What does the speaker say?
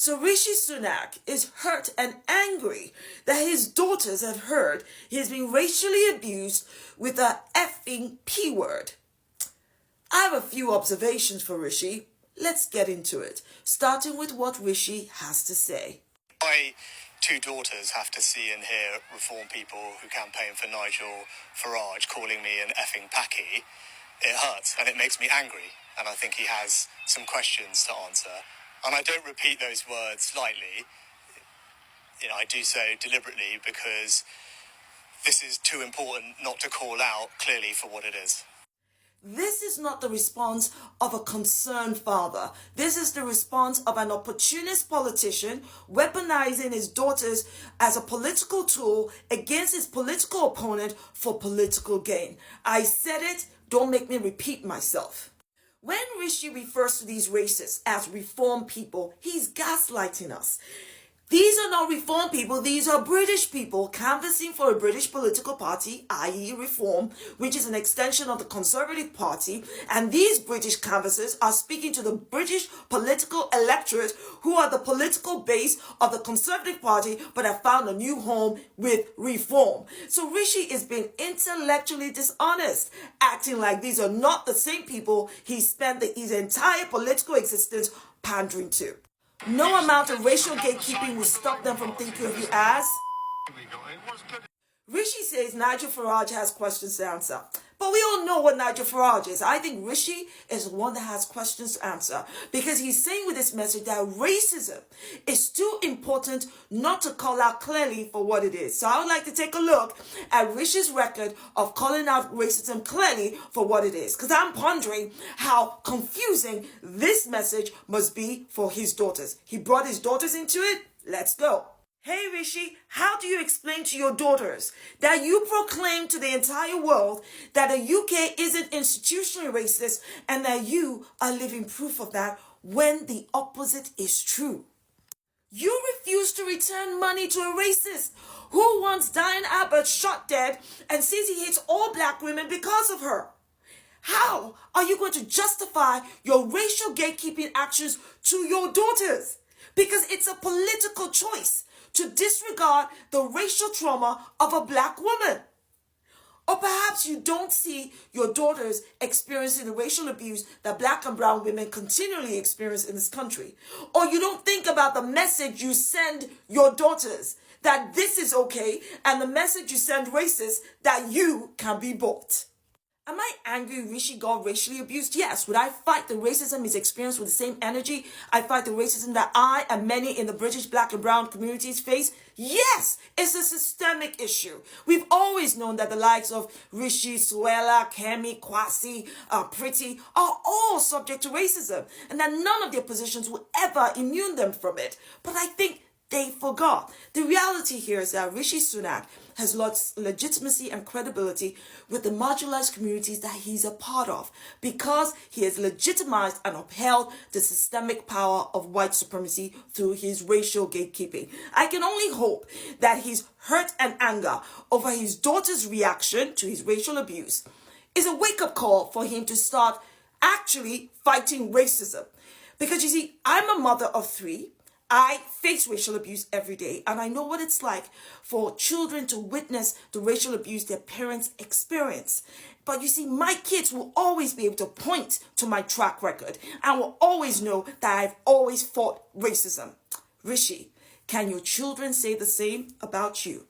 So Rishi Sunak is hurt and angry that his daughters have heard he has been racially abused with a effing P word. I have a few observations for Rishi. Let's get into it, starting with what Rishi has to say. My two daughters have to see and hear reform people who campaign for Nigel Farage calling me an effing packy. It hurts and it makes me angry, and I think he has some questions to answer. And I don't repeat those words lightly. I do so deliberately because this is too important not to call out clearly for what it is. This is not the response of a concerned father. This is the response of an opportunist politician weaponizing his daughters as a political tool against his political opponent for political gain. I said it, don't make me repeat myself. When Rishi refers to these racists as reform people, he's gaslighting us. These are not reform people, these are British people canvassing for a British political party, i.e. Reform, which is an extension of the Conservative Party. And these British canvassers are speaking to the British political electorate who are the political base of the Conservative Party but have found a new home with Reform. So Rishi is being intellectually dishonest, acting like these are not the same people he spent his entire political existence pandering to. No amount of racial gatekeeping will stop them from thinking of you as. Rishi says Nigel Farage has questions to answer. But we all know what Nigel Farage is. I think Rishi is the one that has questions to answer because he's saying with this message that racism is too important not to call out clearly for what it is. So I would like to take a look at Rishi's record of calling out racism clearly for what it is, because I'm pondering how confusing this message must be for his daughters. He brought his daughters into it. Let's go. Hey Rishi, how do you explain to your daughters that you proclaim to the entire world that the UK isn't institutionally racist and that you are living proof of that when the opposite is true? You refuse to return money to a racist who wants Diane Abbott shot dead and says he hates all black women because of her. How are you going to justify your racial gatekeeping actions to your daughters? Because it's a political choice to disregard the racial trauma of a black woman. Or perhaps you don't see your daughters experiencing the racial abuse that black and brown women continually experience in this country. Or you don't think about the message you send your daughters that this is okay, and the message you send racists that you can be bought. Am I angry Rishi got racially abused? Yes. Would I fight the racism he's experienced with the same energy I fight the racism that I and many in the British black and brown communities face? Yes. It's a systemic issue. We've always known that the likes of Rishi, Suella, Kemi, Kwasi, Pretty are all subject to racism, and that none of their positions will ever immune them from it. But I think they forgot. The reality here is that Rishi Sunak has lost legitimacy and credibility with the marginalized communities that he's a part of because he has legitimized and upheld the systemic power of white supremacy through his racial gatekeeping. I can only hope that his hurt and anger over his daughter's reaction to his racial abuse is a wake-up call for him to start actually fighting racism. Because you see, I'm a mother of 3. I face racial abuse every day, and I know what it's like for children to witness the racial abuse their parents experience. But you see, my kids will always be able to point to my track record and will always know that I've always fought racism. Rishi, can your children say the same about you?